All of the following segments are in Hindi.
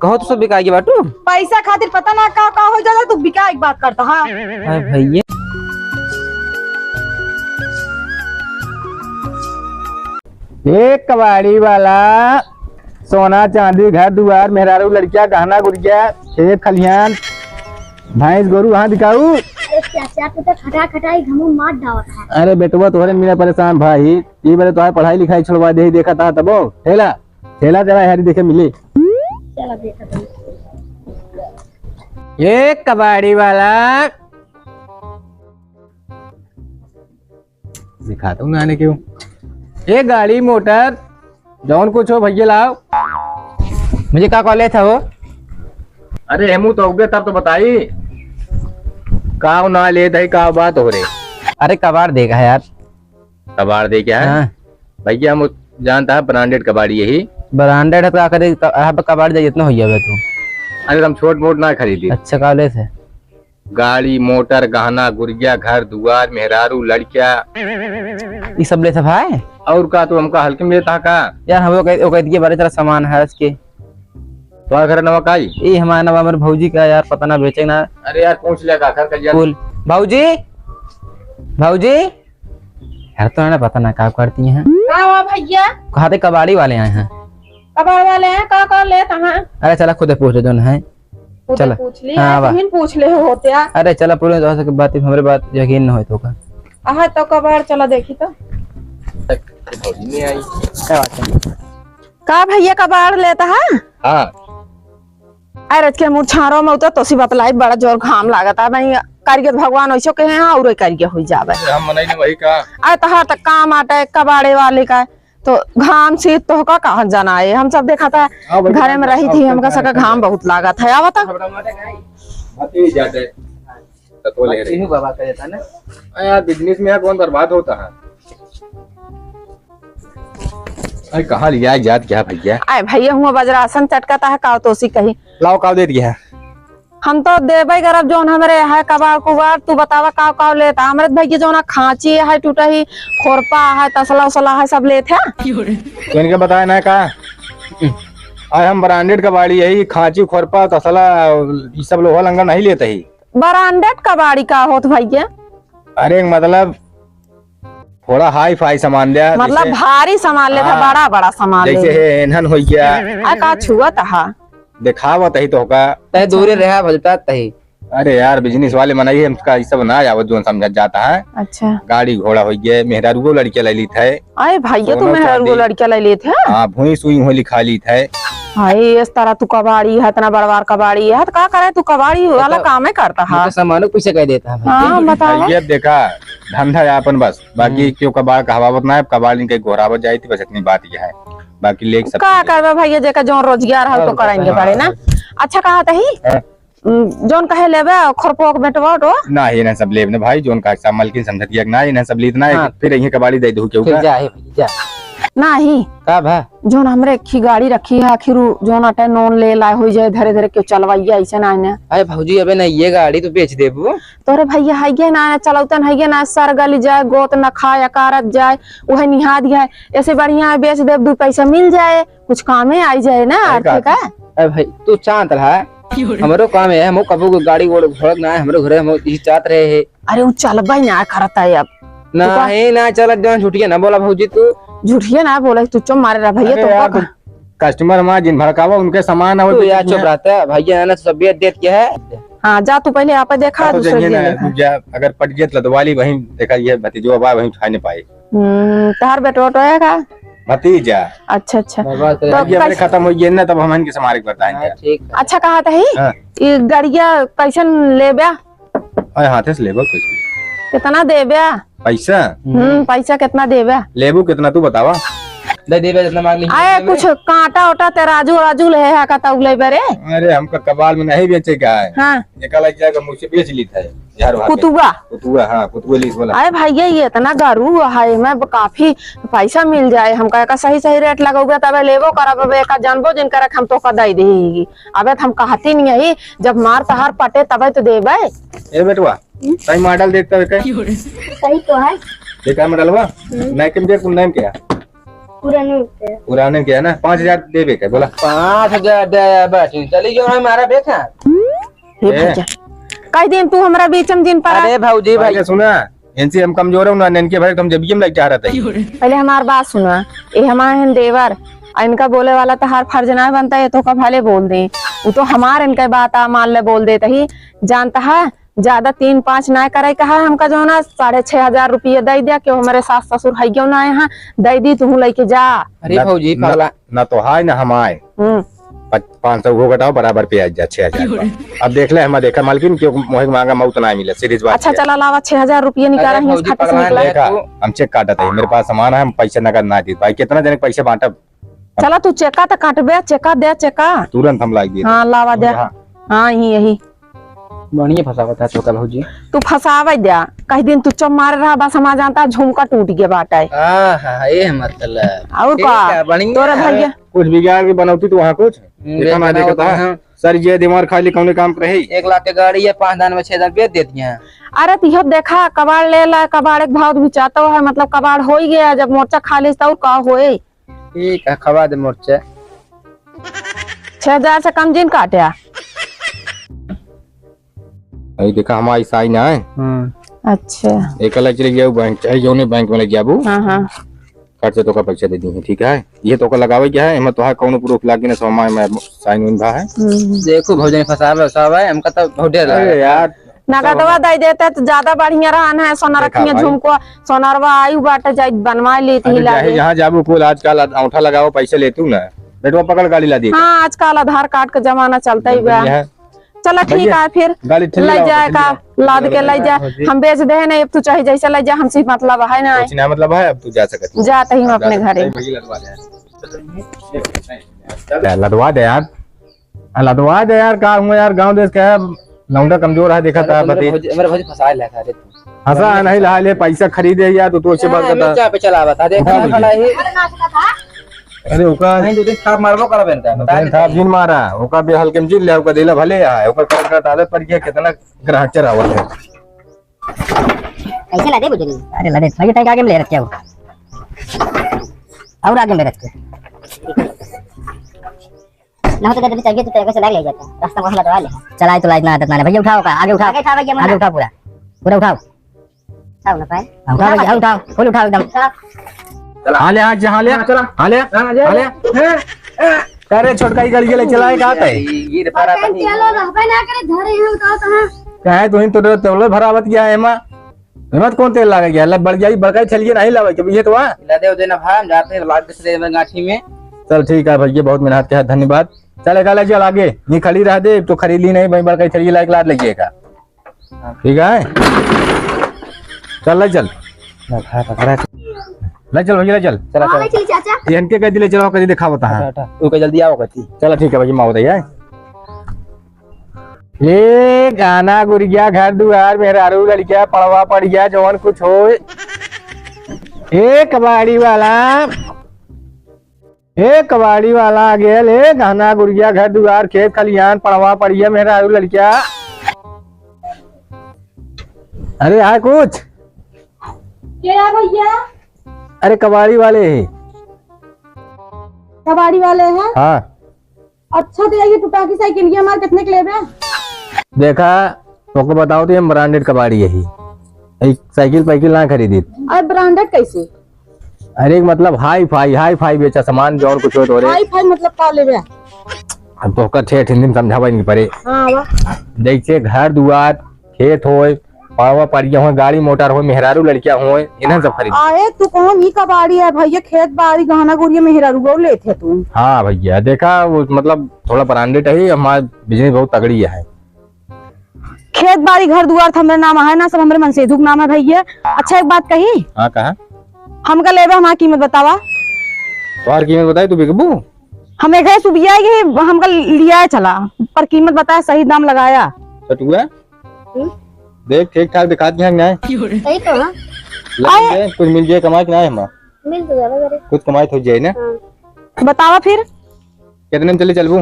कहो तो सब बिकाएगी बाटू। पैसा खातिर पता ना का हो जाता तू बिका एक बात करता। हाँ भैया एक कबाड़ी वाला सोना चांदी घर दुआर मेहरारू लड़किया गहना गुड़िया खेत खलिहान भैंस गोरू वहाँ दिखाऊ। खटा खटाई घमू मार डावत है। अरे बेटवा तोहरे मेरा परेशान भाई ये मेरे तुम्हारे पढ़ाई लिखाई छोड़वा दे देखा था तबो ठेला ठेला तेरा हरी देखे मिले। चला देखा एक कबाड़ी वाला दिखाता हूँ आने क्यों एक गाड़ी मोटर जौन कुछ हो भैया लाओ। मुझे क्या कॉलेज था वो? अरे हेमू तो उगे तब तो बताई काव ना ले दही का बात हो रही। अरे कबाड़ देगा यार। कबाड़ दे क्या है? हाँ। भैया हम जानता है ब्रांडेड कबाड़ी यही ब्रांडेड है तो करे यहाँ पे कबाड़ जाए इतना हो जाएगा तू। अरे हम छोट मोट ना खरीदी। अच्छा कॉलेज है। गाड़ी मोटर गहना गुड़िया घर दुआर मेहरारू लड़किया ये सब ले था भाई। और का तो हमका हल्के में था का यार हम वो कहती है बड़े तरह सामान है उसके। तो घर नमक आई ये हमारा नवा हमारे भौजी का यार पता ना बेचे ना। अरे यार पूछ लेगा घर का बोल भौजी भौजी यार तो ना पता ना क्या करती हैं। भैया कहा थे कबाड़ी वाले आए हैं। कबाड़ वाले हैं का ले कहाँ? अरे चला खुद पूछ ले जो है चला पूछ ली हाँ, तुम पूछ ले होते। अरे चला पूरे तो बात हमारे बात यकीन न हो तो का आहा तो कबाड़ चला देखी तो नहीं आई क्या बात है? का भैया कबाड़ लेता है। हाँ अरे के मुछारो में उतर तो सी बतलाई बड़ा जोर घाम लागता भाई कारिगर भगवान ऐसो के हैं और कारिगर हो जावे। हम मनाई नहीं वही का आ तहा तक काम आटे कबाड़े वाले का तो घाम से तो का कहाँ जाना है। हम सब देखा था घरे में रही थी हमका सका घाम बहुत लागत है। आवा था जाते तो ले रही बाबा का देता ना यार बिजनेस में कौन बर्बाद होता है। अरे कहाँ लिया जात क्या भैया? आए भैया हुआ बजरासन चटकाता है का तो सी कही लाओ काव दे दिया हम तो देवे गरब जोन हमरे है कबाड़ कुबाड़ तू बतावा का लेता हमरे भैया जोन खांची है टूटा ही खोरपा है तसला उसला है सब लेते हैं। तो इनके बताया ना का आए हम ब्रांडेड कबाड़ी यही खांची खोरपा तसला ये सब लोहा लंगा नहीं लेते ही। ब्रांडेड कबाड़ी का होत भैया? अरे मतलब थोड़ा हाई फाई सामान लिया मतलब भारी सामान लेता बड़ा बड़ा सामान जैसे है एनहन हो गया आ का छुआ था दिखावत ही तो का तय दूरी रहा भजता तही। अरे यार बिजनेस वाले मनाइए हमका ये सब ना आवत जो समझ जाता है। अच्छा गाड़ी घोड़ा हो गया मेहरारू लड़किया ले ली थे। अरे भैया तू मेहरारू लड़किया ले लेते हैं। हाँ भूई सुई हो लिखा ली थे। हाय इस तरह तू कबाड़ी है इतना बड़वार कबाड़ी है तो का करे तू कबाड़ी वाला काम ही करता है। सामानों पैसे कह देता है। हाँ बताओ ये देखा धंधा है अपन बस बाकी क्यों कबाड़ कहावत ना है कबाड़ इनके घोरावत जाई थी बस इतनी बात ये है बाकी लेक सब का करबे भैया जेका जो रोजगार है तो करेंगे पड़े ना। अच्छा कहा तही जोन कहे लेबे खरपोक बेटवा तो ना ये ना सब लेब ने भाई जोन का सब मलकिन समझतिया ना ये ना सब लीत ना फिर यही कबाड़ी दे दू क्यों जा जा नहीं का भा जोन हमरे खी गाड़ी रखी है आखिर जोन अटे नॉन ले लाए हो जाए धीरे धीरे क्यों चलवाइया ऐसे ना ने। अरे भौजी अबे ना ये गाड़ी तो बेच देबू तोरे भैया है गे ना चलौतन है गे ना सर गली जाए गोत न खाए अकारत जाए वह निहा दिया ऐसे बढ़िया बेच दे दू पैसा मिल जाए कुछ कामे आई जाए ना आर्थिक है। अरे भाई तू चाहत रहा हमरो काम है हम कबू गाड़ी घोड़क ना हमरो घरे हम चाहत रहे है। अरे वो चलबा ना करता है अब ना है ना चल झूठिया ना बोला भौजी तू झूठिया ना बोला तू चुप मारे रहा भैया तो कस्टमर हमारा जिन भड़कावा उनके सामान है तू यार चुप रहता है भैया ना सब बेच देत क्या है। हाँ जा तू पहले आप देखा दूसरे दिन अगर पट गया लदवाली वही देखा ये भतीजो बा वही खा नहीं पाए। तार बेटो तो है का भतीजा। अच्छा अच्छा तो खत्म हो गया ना तब हम इनके समारे बताएंगे। अच्छा कहा था ये गाड़िया कैसन लेबे हाथे से लेबो कितना देबे पैसा? पैसा कितना देबे लेबू कितना तू बतावा दे देबे जितना मांग ली। आए कुछ कांटा ओटा ते राजू ले है का तब ले बरे। अरे हमका कबाल में नहीं बेचे का है। हां निकल जाएगा मुझसे बेच ली था यार कुतुआ हां कुतुआ ली बोला। अरे भैया ये इतना गारू है मैं काफी पैसा मिल जाए हमका का सही सही रेट लगाओगे तबे लेबो करब एक जानबो जिन करक हम तो का दे देगी अबे हम कहती नहीं है जब मार तहार पटे तबे तो देबे। ए बेटवा सही मॉडल देखता है सही तो है देखा मॉडलवा नहीं किम दे कुन नाम क्या पुराने होते हैं। पुराने क्या है ना 5,000 देवे क्या बोला 5,000 दे बैठी चली गयो हमारा देखा। हे भैया कह दिन तू हमरा बीच में जिन पर अरे भौजी भाई भाई सुना इनसे हम कमजोर है ना इनके भाई तुम जब हम लग जा रहा था पहले हमार बात सुना। ये हमारे हैं देवर और इनका बोले वाला तो हर फर्ज ना बनता है तो का भले बोल दे वो तो हमार इनका बात आ मान ले बोल देता ही जानता है ज्यादा 3-5 ना करे कहा हमका जो ना 6,500 रुपये दे दिया क्यों हमारे सास ससुर है क्यों ना यहाँ दे दी तू लेके जा। अरे भौजी पागला ना तो हाय ना हम आए 500 वो घटाओ बराबर पे आ जा 6,000 अब देख ले हम देखा मालकिन क्यों मोहे मांगा मऊ तो ना मिला सीरीज बात अच्छा चला लावा 6,000 रुपये निकाला अरे है भौजी खाते से पगला निकला। देखा हम चेक काटा था मेरे पास सामान है हम पैसे नगद ना दी भाई कितना देने पैसे बांटा चला तू चेका तो काटबे चेका दे चेका तुरंत हम ला दिए हाँ लावा दे हाँ यही बढ़िया फंसावा था छोकल भौजी। तू फसावे दिया कहीं दिन तू चुप मारे रहा बस हमारा जानता झुमका टूट गया बाटा ये मतलब और ठीक है, का बढ़िया तोरा है। भैया कुछ बिगाड़ के बनौती तो वहाँ कुछ देखा मैं बनाओ देखता तो है हाँ। सर ये दिमाग खाली कौन काम करे 1 लाख की गाड़ी है 5 दान में 6 दान बेच देती हैं। अरे तिहो देखा कबाड़ ले ला कबाड़ एक भाव भी चाहता है मतलब कबाड़ हो ही गया जब मोर्चा खाली तो और का होए ठीक है खवा दे मोर्चे 6,000 से कम जिन काटा अरे देखा हमारी साई ना है अच्छा एक अलग चले गया बैंक चाहे जो ने बैंक में लग गया वो हाँ हाँ खर्च तो का पैसा दे दी है ठीक है ये तो का लगावे क्या है मैं तो है कौन प्रूफ लागे ना सोमा में साइन इन भा है देखो भौजी फसावे फसावे हमका तो बहुत डर अरे यार नगदवा दे देते तो ज्यादा बढ़िया रहन है सोना देखा रखिए भाई। झुमको सोनारवा आयु बाटे जाई बनवा लेती ही अरे चाहे लागे जहाँ जाबू कुल आजकल अंगूठा लगाओ पैसे लेतू ना बेटवा पकड़ गाड़ी ला दी हाँ आजकल आधार कार्ड का जमाना चलता ही बा चलो ठीक है फिर गाड़ी ठेली ले लाओ, जाएगा लाद के ले जा हम बेच दे नहीं अब तू चाहे जैसे ले जा हमसे मतलब है ना कुछ ना मतलब है अब तू जा सकती जाते ही हम अपने घरे लदवा दे यार लदवा दे यार का हूँ यार गांव देश का है लौंडा कमजोर है देखा था बता मेरे भौजी फसाए लगा रे तू हंसा नहीं ला ले पैसा खरीदे यार तो अच्छी बात करता क्या पे चला बता देख खड़ा है अरे ओका नहीं दो दिन खाप मारबो कर बेनता बता था जिन मारा ओका भी हल्के में जिन ले ओका दिला भले है ओका कर आदत पर गया कितना ग्राहक चरावत है ऐसे लदे बुझली अरे लदे भाई टाइम आगे में ले रखे हो और आगे में रखे ना तो कभी चाहिए तो पैसे लग ले जाता रास्ता वहां लगा ले चलाए तो लाइट ना आदत ना भैया उठाओ का आगे उठाओ आगे उठाओ पूरा पूरा उठाओ उठाओ ना भाई उठाओ भैया उठाओ फुल उठाओ एकदम हां ले हां ले चला हां ले अरे छोटका ही गाड़ी के ले चलाए कहां पे ये पारा चलो रहबे ना करे धरे हैं बताओ कहां कहे तो इन तो तेल भरावत गया है एमा हिम्मत कौन तेल लागे गया लग बढ़ गई बड़का चलिए नहीं लावे कि ये तो वहां ला दे देना भाई हम जाते हैं लाद से में गाठी में चल ठीक है भैया बहुत मेहनत किया धन्यवाद चलेगा ले चल आगे ये खड़ी रह दे तो खरीद ली नहीं भाई बड़का चलिए लाइक लाद लीजिएगा ठीक है चल ले चल ले चल भैया ले चल चला हां चल चाचा ये इनके कह दिले चलो कदी दिखाओ ता चला ओके जल्दी आओ कती चलो ठीक है भैया माओ दे ये गाना गुरिया घर दुआर मेहरारू लड़किया पड़वा पड़ गया जवन कुछ हो कबाड़ी वाला आ गया ले गाना गुरिया घर दुआर खेत खलियान पड़वा पड़ गया मेहरारू लड़किया अरे हाँ कुछ क्या भैया अरे कबाड़ी वाले है कबाड़ी वाले हैं हाँ अच्छा तो ये टुटाकी साइकिल की हमारे कितने के लेबे देखा तो बताओ तो ये ब्रांडेड कबाड़ी यही साइकिल पैकिल ना खरीदी अरे ब्रांडेड कैसे अरे मतलब हाई फाई बेचा सामान जौन कुछ हो तो रे हाई फाई मतलब का लेबे हम तो का ठेठ हिंदी में समझावा नहीं पड़े हाँ वाह देखिए घर दुआर खेत होए पावा पड़िया हो गाड़ी मोटर हो मेहरारू लड़कियां हो इन्हें सब खरीद आए तू कौन ही कबाड़ी है भैया खेत बाड़ी गहना गुड़िया मेहरा रुगो लेते तू हाँ भैया देखा वो मतलब थोड़ा ब्रांडेड है हमारा बिजनेस बहुत तगड़ी है खेत बाड़ी घर दुआर तो हमारे नाम है ना सब हमारे मन से दुख नाम है भैया अच्छा एक बात कही हाँ कहा हमका लेबे हमारी कीमत बतावा तुम्हारी कीमत बताई तू बिकबू हम एक सुबिया हमका लिया है चला पर कीमत बताया सही दाम लगाया सटुआ देख ठीक ठाक दिखा दिया ना सही तो हां कुछ मिल जाए कमाई ना हम मिल तो जाएगा करे कुछ कमाई हो जाए ना बतावा फिर कितने में चले चलबू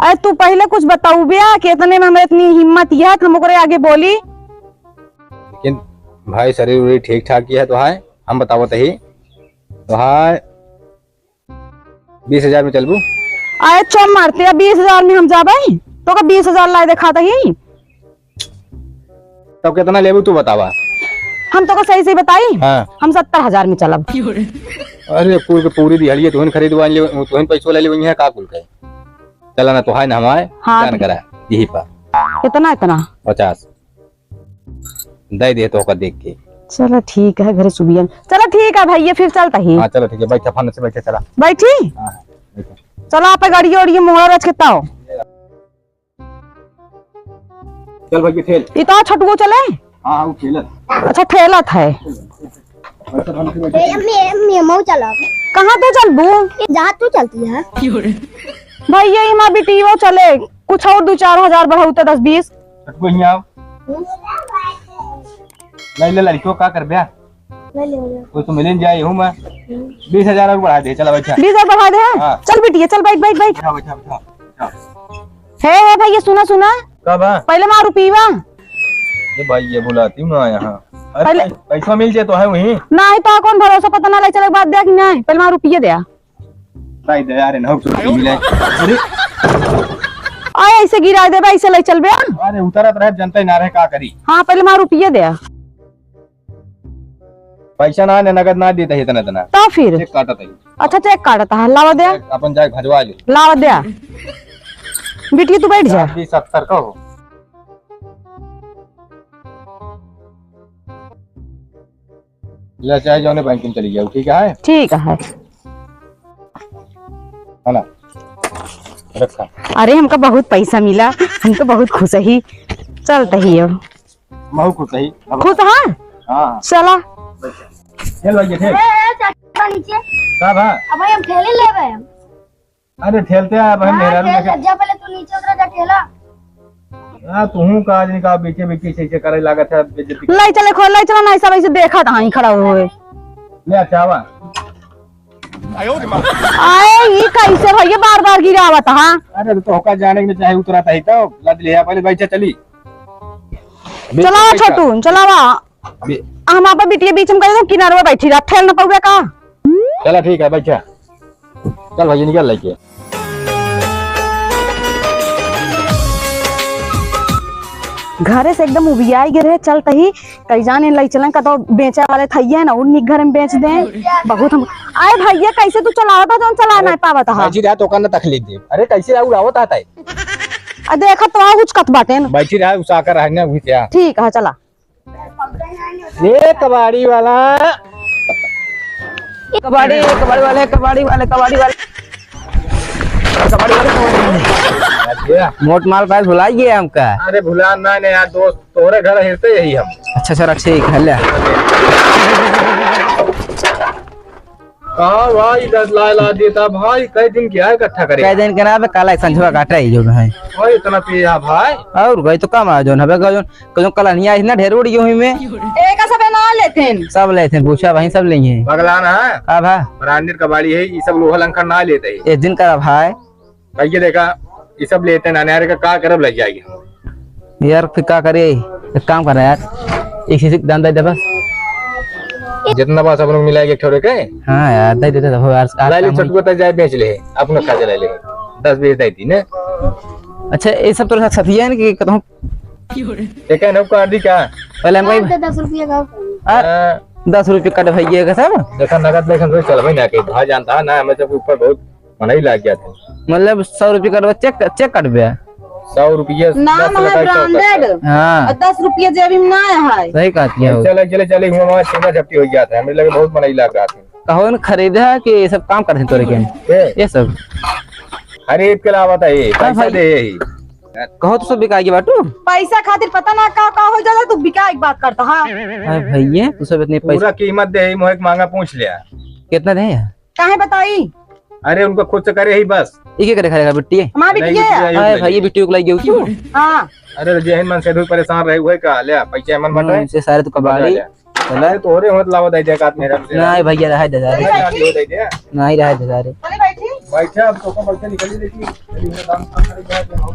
अरे तू पहले कुछ बताऊ बिया कितने में हमें इतनी हिम्मत है हम ओकरे आगे बोली लेकिन भाई शरीर उरीर ठीक ठाक ही है तो है हम बताओ तो ही तो हाँ 20,000 में चलबू। आए चम मारते 20,000 में हम जाबे तो का 20,000 लाए देखा था यही। तब कितना लेबू तू बतावा। हम तो को सही सही बताई। हाँ। हम 70,000 में चलब। अरे पूरी दिहाड़ी तुहन खरीदवा ले तुहन पैसो ले वही है का कुल के चला ना तो है ना हमारे हाँ। जान करा यही पर इतना 50 दे दे तो का देख के। चलो ठीक है घरे सुबियन। चलो ठीक है भैया फिर चलता ही। हाँ चलो ठीक है बैठा फन से बैठे चला। बैठी हाँ बैठा। चलो आप गाड़ी और ये मोहरा रच के ताओ। चल भाई ठेल। इतना छटुओ चले। हाँ वो ठेल। अच्छा ठेला था। मैं मऊ चला कहाँ तो चलबू जहाँ तू चलती है भैया हमारा बेटी वो चले कुछ और 2-4 हजार बढ़ाते 10-20। को ही आओ ले लड़कियों का कर ब्याह ले ले कोई तो मिलन जाए हूँ मैं 20,000 और बढ़ा दे चला बैठा। 20,000 बढ़ा दे। हाँ। चल बेटी चल बैठ बैठ बैठ। बैठा बैठा बैठा। है भैया सुना सुना कब है पहले मारू पीवा ये भाई ये बुलाती हूँ ना यहाँ। अरे पहले- पैसा मिल जाए तो है वहीं नहीं तो कौन भरोसा पता ना लग चले बात दे कि नहीं पहले मारू पिए दे। भाई दे यार ना मिले। अरे आए ऐसे गिरा दे ऐसे ले चल बे। अरे उतरत रहे जनता ही ना रहे का करी। हाँ पहले मारू पिए दे पैसा ना नगद ना देता है इतना इतना तो फिर चेक काटत है। अच्छा चेक काटता है लावा दे अपन जाए भजवा ले लावा दे बेटी तू बैठ जा। 20-70 का हो ले चाहे जाने बैंक में चली जाओ ठीक है ठीक है ना रखा। अरे हमको बहुत पैसा मिला हम तो बहुत खुश ही चलते ही अब महू को सही खुश है। हाँ चला ठेल भाई ठेल चल नीचे कब है। अब भाई हम ठेले ले गए हम अरे ठेलते हैं भाई मेरा भी लगे। जा पहले तू नीचे उतरा जा ठेला हाँ तू का आज निकाल बेचे बेचे से करे लागत है बेइज्जती। लाई चले खोल लाई चला नहीं सब ऐसे देखा था ही खड़ा हुए ले चावा आए ये कैसे भैया बार बार गिरावत हाँ। अरे तो होका जाने के चाहे उतरा था तो लद लिया पहले बैठा चली चलावा छोटू चलावा हम आप बिटिया बीच में करे तो किनारे में बैठी रहा ठेल न पाऊगा का। चला ठीक है बैठा चल भाई निकल लेके। घरे से एकदम उबियाई गिरे चलते ही कई जाने लाई चलन का तो बेचे वाले थैया ना उन्हीं घर में बेच दे बहुत हम आए भैया कैसे तू चलावा था जो चला नहीं पावा था। बैठी रहा तो करना तकलीफ दे। अरे कैसे आऊ आवत आता है देखा तो कुछ कत बाटे न। बैठी रहा उसाकर रहना हुई क्या। ठीक है चला ये कबाड़ी वाला कबाड़ी कबाड़ी वाले कबाड़ी वाले कबाड़ी वाले कबाड़ी वाले मोट माल पास भुलाइए हमका। अरे भुला ना ने यार दोस्त तोरे घर हिरते यही हम। अच्छा सर ठीक है ले कहाँ भाई 10 ला देता भाई कई दिन क्या है इकट्ठा करे कई दिन के ना काला संझवा काटा ही जो है भाई इतना पिया भाई और गई तो कम आ जो हबे जो कल नहीं आई ना ढेर उड़ी हुई में एक सब ना लेते सब लेते हैं पूछा भाई सब लेंगे बगलाना है का भा ब्रांडेड कबाड़ी है ये सब लोहा लंकर ना लेते है। एक दिन का भाई भैया देखा ये सब लेते हैं नाने का का करब लग जाएगी यार फिर क्या करे एक काम कर यार एक चीज दान दे बस जितना बात सब लोग मिलाएंगे ठोरे के। हाँ यार दे देते तो यार ला ले छोटू तक जाए बेच ले अपना खा ले ले 10-20 देती ने। अच्छा ये सब तोरे साथ साथी है कि कहूं ठीक है नव कर दी क्या पहले हम 10 रुपया का 10 रुपये कट भैया का सब देखा नगद लेखन तो चल भाई ना के भाई जानता है ना हमें जब ऊपर बहुत मना ही लग गया था। मतलब 100 रुपये कटवा चेक कटबे 100 रुपये नाम है ब्रांडेड हाँ 10 रुपया जेब में ना है। सही कहती है चले चले चले हुआ सीधा झपटी हो गया था हमें लगे बहुत मना ही लग रहा था। कहो न खरीदे है कि ये सब काम करते हैं तोरे के ये सब खरीद के लावा था ये पैसा दे यही कहो तो सब बिकाएगी बाटू पैसा खातिर पता ना का हो जाता तू बिका एक बात करता हाँ भैया तू सब इतने पैसे पूरा कीमत दे मोह मांगा पूछ लिया कितना दे काहे बताई अरे उनको खुद से करे ही बस एक करे खाएगा बिट्टी हमारी नहीं, बिटिया बिटिया अरे भाई ये बिट्टी को लाई गई क्यों हाँ अरे जेहन मन से परेशान रहे हुए का ले पैसा मन बटाए से सारे तो कबाड़ी चला तो रे मत लावा दे का मेरा नहीं भैया रहा दे जा रहे दे दे नहीं रहा दे जा रहे चले बैठी बैठा अब तो का बैठा निकली देखी दाम खरीद के हम